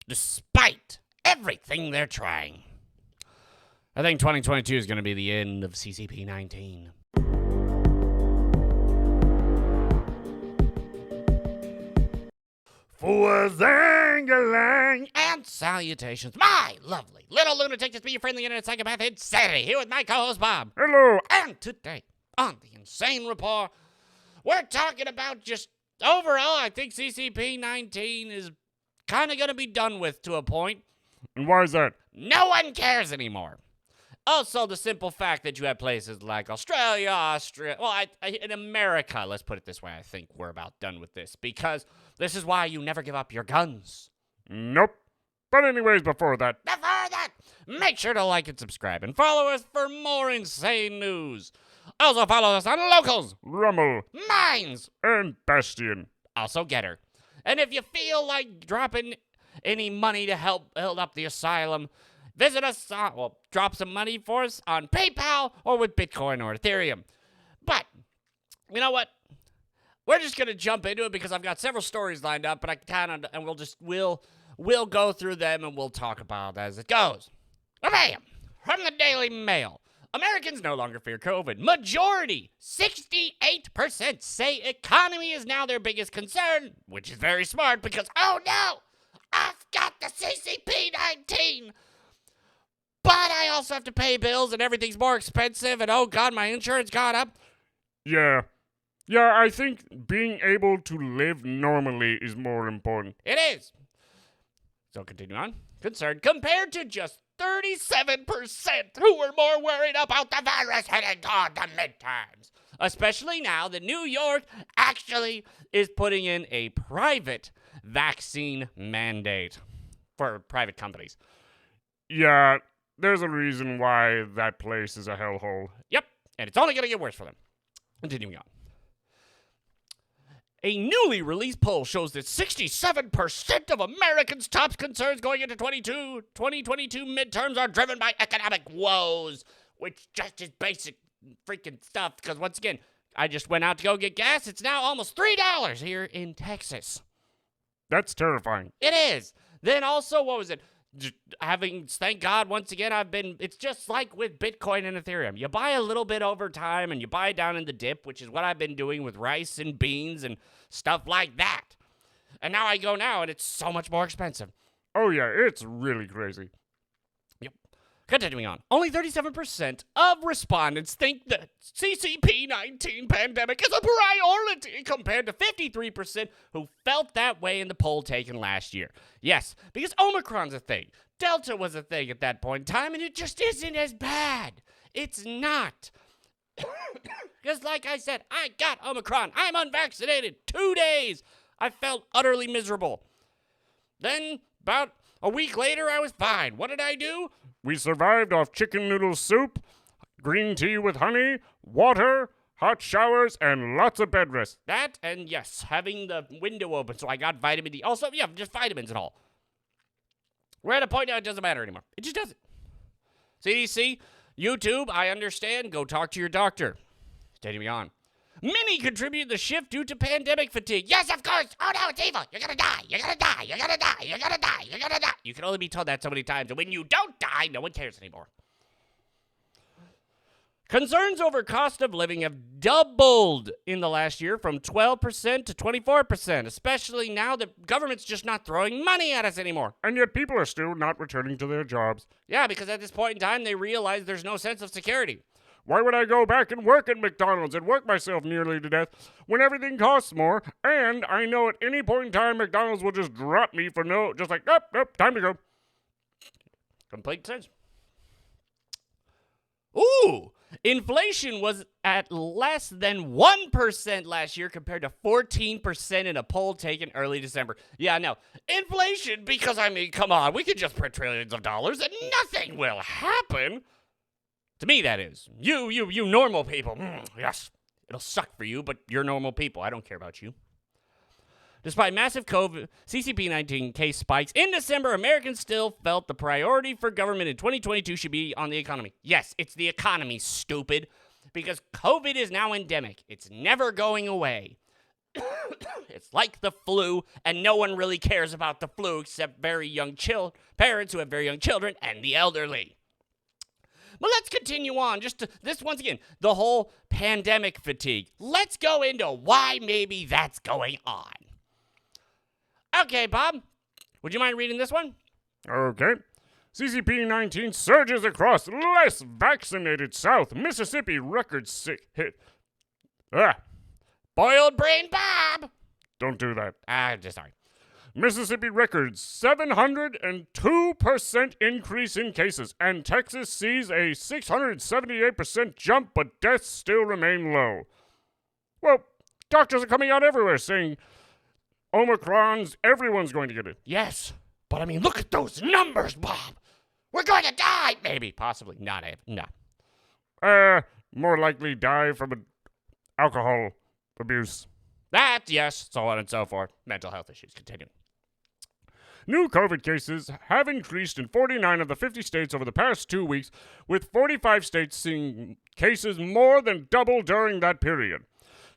despite everything they're trying. I think 2022 is going to be the end of CCP-19. Fwazangalang and salutations, my lovely little lunatic, just be your friendly internet psychopath insanity, here with my co-host Bob. Hello. And today on the Insane Report, we're talking about just overall, I think CCP-19 is kind of going to be done with to a point. And why is that? No one cares anymore. Also, the simple fact that you have places like Australia, in America, let's put it this way, I think we're about done with this, because this is why you never give up your guns. Nope. But anyways, before that, make sure to like and subscribe, and follow us for more insane news. Also, follow us on Locals, Rummel, Minds, and Bastion. Also Getter. And if you feel like dropping any money to help build up the asylum, visit us, drop some money for us on PayPal or with Bitcoin or Ethereum. But, you know what? We're just going to jump into it because I've got several stories lined up, but we'll go through them and we'll talk about it as it goes. Bam! From the Daily Mail. Americans no longer fear COVID. Majority, 68%, say economy is now their biggest concern, which is very smart because, oh no, I've got the CCP-19. But I also have to pay bills and everything's more expensive and, oh God, my insurance got up. Yeah, I think being able to live normally is more important. It is. So continue on. Concerned compared to just 37% who were more worried about the virus heading toward the midterms. Especially now that New York actually is putting in a private vaccine mandate for private companies. Yeah, there's a reason why that place is a hellhole. Yep, and it's only going to get worse for them. Continuing on. A newly released poll shows that 67% of Americans' top concerns going into 2022 midterms are driven by economic woes, which just is basic freaking stuff. Because once again, I just went out to go get gas. It's now almost $3 here in Texas. That's terrifying. It is. Then also, what was it? Thank God, once again, it's just like with Bitcoin and Ethereum. You buy a little bit over time and you buy down in the dip, which is what I've been doing with rice and beans and stuff like that. And now I go and it's so much more expensive. Oh yeah, it's really crazy. Yep. Continuing on. Only 37% of respondents think the CCP-19 pandemic is a priority compared to 53% who felt that way in the poll taken last year. Yes, because Omicron's a thing. Delta was a thing at that point in time, and it just isn't as bad. It's not. Because like I said, I got Omicron. I'm unvaccinated. 2 days. I felt utterly miserable. Then, about a week later, I was fine. What did I do? We survived off chicken noodle soup, green tea with honey, water, hot showers, and lots of bed rest. That, and yes, having the window open, so I got vitamin D. Also, yeah, just vitamins and all. We're at a point now it doesn't matter anymore. It just doesn't. CDC, YouTube, I understand. Go talk to your doctor. Continuing on. Many contribute the shift due to pandemic fatigue. Yes, of course. Oh, no, it's evil. You're going to die. You're going to die. You're going to die. You're going to die. You're going to die. You can only be told that so many times. And when you don't die, no one cares anymore. Concerns over cost of living have doubled in the last year from 12% to 24%, especially now that government's just not throwing money at us anymore. And yet people are still not returning to their jobs. Yeah, because at this point in time, they realize there's no sense of security. Why would I go back and work at McDonald's and work myself nearly to death when everything costs more? And I know at any point in time, McDonald's will just drop me for just like, nope, time to go. Complete sense. Ooh, inflation was at less than 1% last year compared to 14% in a poll taken early December. Yeah, no, inflation because, I mean, come on, we could just print trillions of dollars and nothing will happen. To me, that is. You normal people. Yes, it'll suck for you, but you're normal people. I don't care about you. Despite massive COVID CCP-19 case spikes in December, Americans still felt the priority for government in 2022 should be on the economy. Yes, it's the economy, stupid, because COVID is now endemic. It's never going away. It's like the flu, and no one really cares about the flu except very young parents who have very young children and the elderly. But let's continue on. This once again, the whole pandemic fatigue. Let's go into why maybe that's going on. Okay, Bob, would you mind reading this one? Okay. CCP-19 surges across less vaccinated South. Mississippi record sick hit. Boiled brain Bob! Don't do that. Sorry. Mississippi records 702% increase in cases, and Texas sees a 678% jump, but deaths still remain low. Well, doctors are coming out everywhere saying everyone's going to get it. Yes, but I mean, look at those numbers, Bob. We're going to die, maybe, possibly, not. No. More likely die from alcohol abuse. That, yes, so on and so forth. Mental health issues, continue. New COVID cases have increased in 49 of the 50 states over the past 2 weeks, with 45 states seeing cases more than double during that period.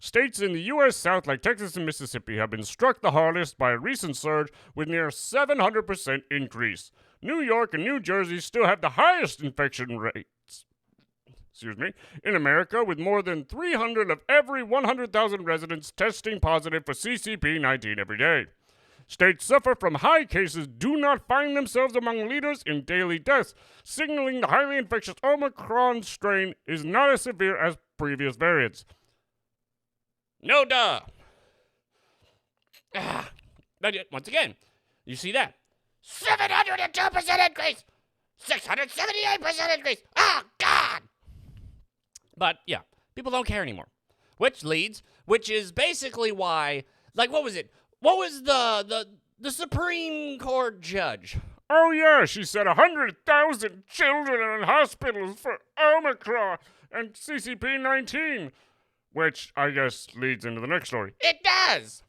States in the U.S. South, like Texas and Mississippi, have been struck the hardest by a recent surge with near 700% increase. New York and New Jersey still have the highest infection rates in America, with more than 300 of every 100,000 residents testing positive for CCP-19 every day. States suffer from high cases do not find themselves among leaders in daily deaths, signaling the highly infectious Omicron strain is not as severe as previous variants. No duh. But once again, you see that? 702% increase! 678% increase! Oh, God! But, yeah, people don't care anymore. Which is basically why, like, what was it? What was the Supreme Court judge? Oh, yeah, she said 100,000 children are in hospitals for Omicron and CCP-19, which I guess leads into the next story. It does!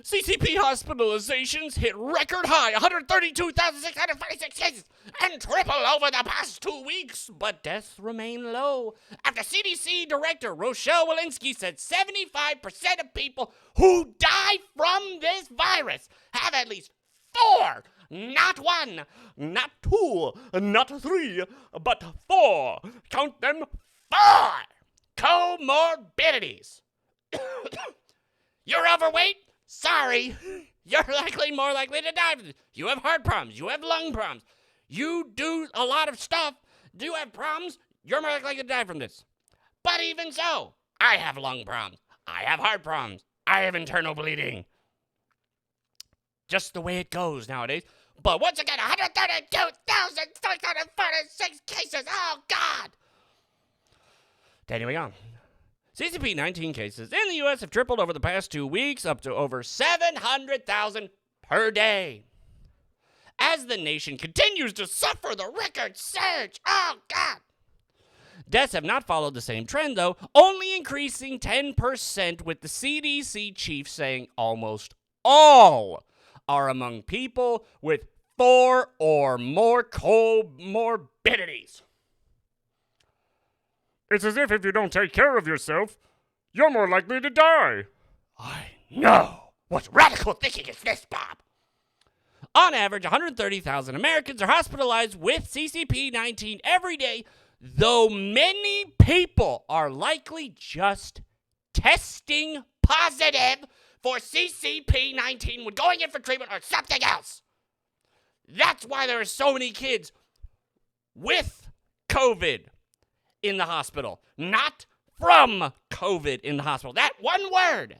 CCP hospitalizations hit record high, 132,646 cases, and triple over the past 2 weeks, but deaths remain low. After CDC Director Rochelle Walensky said 75% of people who die from this virus have at least 4, not 1, not 2, not 3, but 4. Count them, 4 comorbidities. You're overweight? Sorry, you're more likely to die from this. You have heart problems. You have lung problems. You do a lot of stuff. Do you have problems? You're more likely to die from this. But even so, I have lung problems. I have heart problems. I have internal bleeding. Just the way it goes nowadays. But once again, 132,646 cases. Oh, God. Continuing on. CCP-19 cases in the U.S. have tripled over the past 2 weeks, up to over 700,000 per day. As the nation continues to suffer the record surge. Oh, God. Deaths have not followed the same trend, though, only increasing 10%, with the CDC chief saying almost all are among people with 4 or more comorbidities. It's as if you don't take care of yourself, you're more likely to die. I know. What radical thinking is this, Bob? On average, 130,000 Americans are hospitalized with CCP-19 every day, though many people are likely just testing positive for CCP-19 when going in for treatment or something else. That's why there are so many kids with COVID in the hospital, not from COVID in the hospital. That one word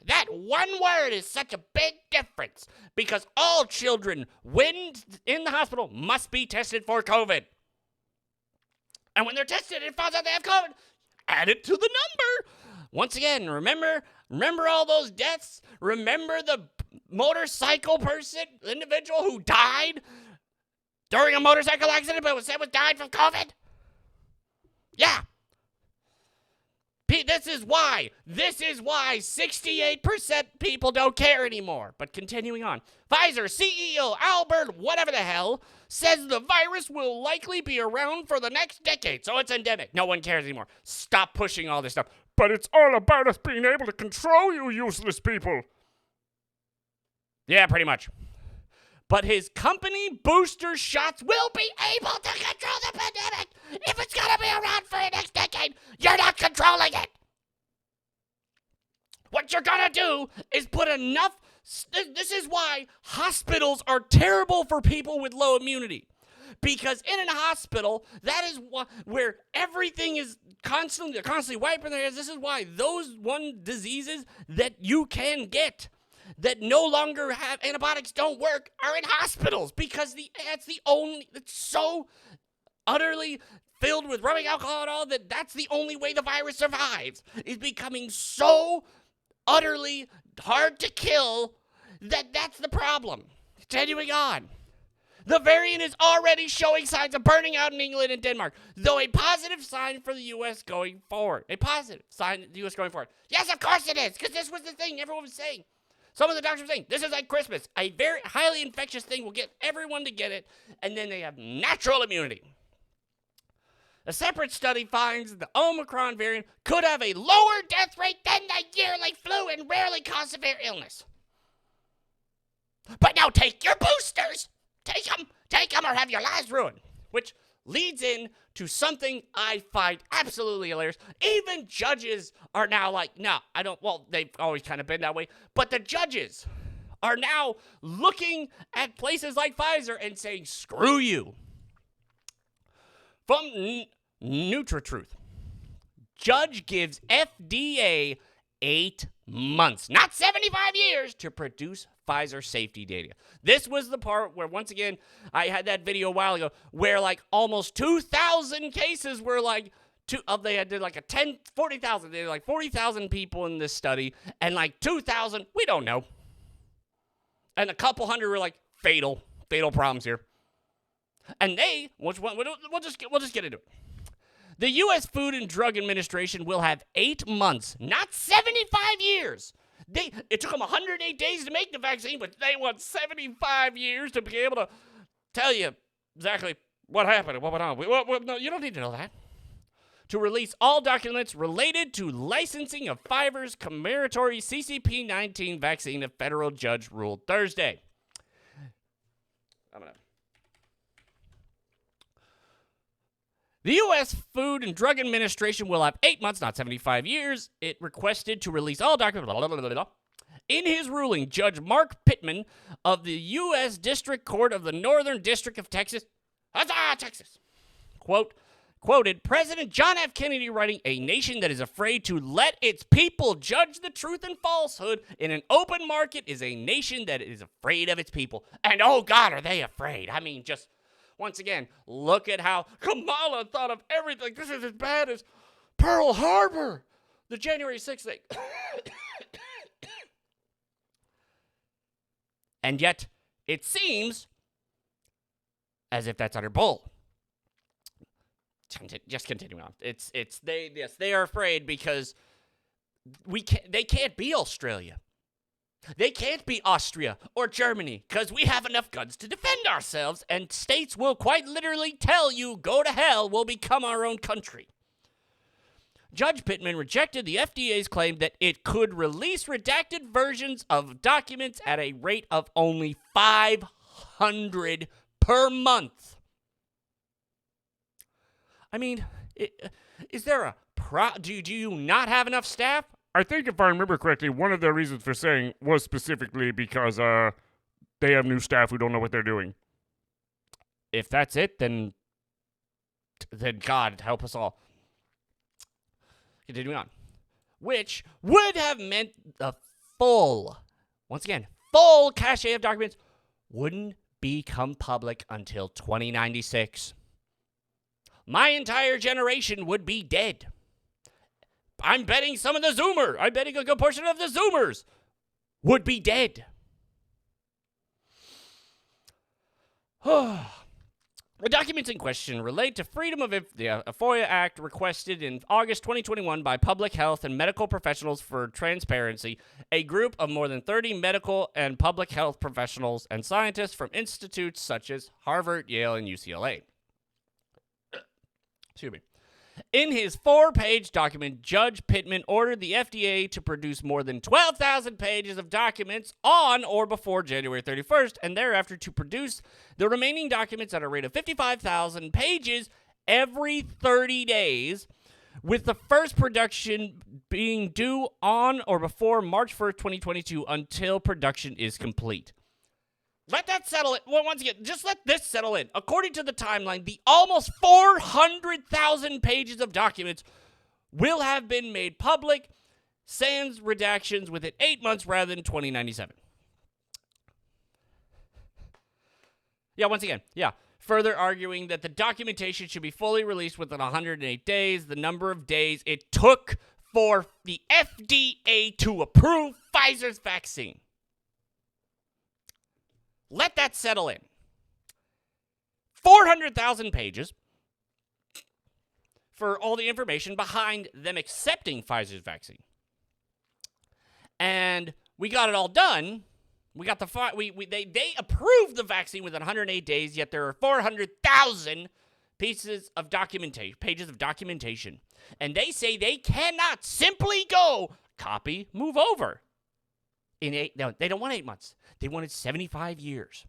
is such a big difference, because all children, when in the hospital, must be tested for COVID. And when they're tested and it finds out they have COVID, add it to the number. Once again, remember all those deaths? Remember the motorcycle individual who died during a motorcycle accident but was said died from COVID? Yeah. This is why 68% people don't care anymore. But continuing on. Pfizer CEO Albert whatever the hell says the virus will likely be around for the next decade, so it's endemic. No one cares anymore. Stop pushing all this stuff. But it's all about us being able to control you useless people. Yeah, pretty much. But his company booster shots will be able to control the pandemic. If it's going to be around for the next decade, you're not controlling it. What you're going to do is put enough. This is why hospitals are terrible for people with low immunity. Because in a hospital, that is where everything is constantly wiping their hands. This is why those diseases that you can get that no longer have antibiotics don't work are in hospitals, because it's so utterly filled with rubbing alcohol and all that's the only way the virus survives, is becoming so utterly hard to kill that's the problem. Continuing on. The variant is already showing signs of burning out in England and Denmark, though a positive sign for the U.S. going forward. A positive sign for the U.S. going forward. Yes, of course it is, because this was the thing everyone was saying. Some of the doctors were saying, this is like Christmas. A very highly infectious thing will get everyone to get it, and then they have natural immunity. A separate study finds the Omicron variant could have a lower death rate than the yearly flu and rarely cause severe illness. But now take your boosters. Take them or have your lives ruined. Which leads in to something I find absolutely hilarious. Even judges are now like, no, I don't, well, they've always kind of been that way, but the judges are now looking at places like Pfizer and saying, screw you. From NutraTruth, judge gives FDA 8 months, not 75 years, to produce Pfizer safety data. This was the part where, once again, I had that video a while ago where like almost 2,000 cases were like, they did like 40,000. They did like 40,000 people in this study, and like 2,000, we don't know. And a couple hundred were like fatal problems here. And we'll just get into it. The U.S. Food and Drug Administration will have 8 months, not 75 years. It took them 108 days to make the vaccine, but they want 75 years to be able to tell you exactly what happened and what went on. No, you don't need to know that. To release all documents related to licensing of Pfizer's combinatory CCP-19 vaccine, a federal judge ruled Thursday. The U.S. Food and Drug Administration will have 8 months, not 75 years. It requested to release all documents. In his ruling, Judge Mark Pittman of the U.S. District Court of the Northern District of Texas, Texas, quoted President John F. Kennedy writing, "A nation that is afraid to let its people judge the truth and falsehood in an open market is a nation that is afraid of its people." And oh God, are they afraid? I mean, just once again, look at how Kamala thought of everything. This is as bad as Pearl Harbor, the January 6th thing. And yet, it seems as if that's utter bull. Just continuing on. They are afraid because they can't be Australia. They can't be Austria or Germany because we have enough guns to defend ourselves, and states will quite literally tell you, go to hell, we'll become our own country. Judge Pittman rejected the FDA's claim that it could release redacted versions of documents at a rate of only 500 per month. I mean, is there a do you not have enough staff? I think if I remember correctly, one of the reasons for saying was specifically because they have new staff who don't know what they're doing. If that's it, then God help us all. Continuing on. Which would have meant the full cache of documents wouldn't become public until 2096. My entire generation would be dead. I'm betting a good portion of the Zoomers would be dead. The documents in question relate to freedom of the FOIA Act requested in August 2021 by Public Health and Medical Professionals for Transparency, a group of more than 30 medical and public health professionals and scientists from institutes such as Harvard, Yale, and UCLA. Excuse me. In his 4-page document, Judge Pittman ordered the FDA to produce more than 12,000 pages of documents on or before January 31st, and thereafter to produce the remaining documents at a rate of 55,000 pages every 30 days, with the first production being due on or before March 1st, 2022, until production is complete. Let that settle in. Well, once again, just let this settle in. According to the timeline, the almost 400,000 pages of documents will have been made public, sans redactions, within 8 months rather than 2097. Yeah, once again, yeah. Further arguing that the documentation should be fully released within 108 days, the number of days it took for the FDA to approve Pfizer's vaccine. Let that settle in. 400,000 pages for all the information behind them accepting Pfizer's vaccine. And we got it all done. We got they approved the vaccine within 108 days, yet there are 400,000 pages of documentation. And they say they cannot simply go copy, move over. No, they don't want 8 months. They wanted 75 years.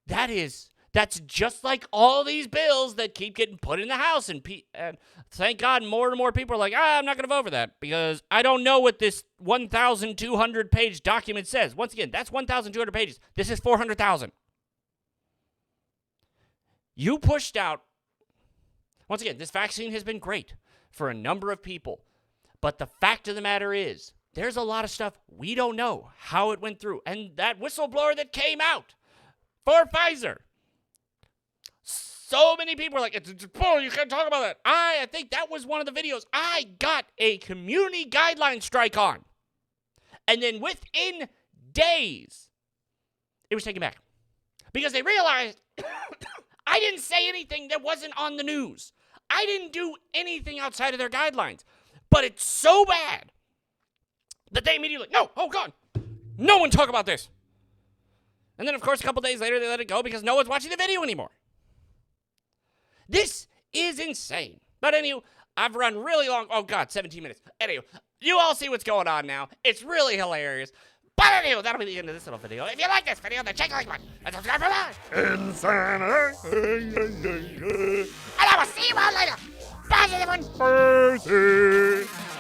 That's just like all these bills that keep getting put in the House. And thank God more and more people are like, I'm not going to vote for that because I don't know what this 1,200-page document says. Once again, that's 1,200 pages. This is 400,000. You pushed out. Once again, this vaccine has been great for a number of people. But the fact of the matter is, there's a lot of stuff we don't know how it went through. And that whistleblower that came out for Pfizer, so many people are like, it's bull, you can't talk about that. I think that was one of the videos I got a community guideline strike on. And then within days, it was taken back. Because they realized I didn't say anything that wasn't on the news. I didn't do anything outside of their guidelines. But it's so bad that they immediately, no, oh God, no one talk about this. And then, of course, a couple days later, they let it go because no one's watching the video anymore. This is insane. But anyway, I've run really long. Oh, God, 17 minutes. Anyway, you all see what's going on now. It's really hilarious. But anyway, that'll be the end of this little video. If you like this video, then check the like button and subscribe for more. Insanity. And I will see you all later. Bye, everyone. Bye.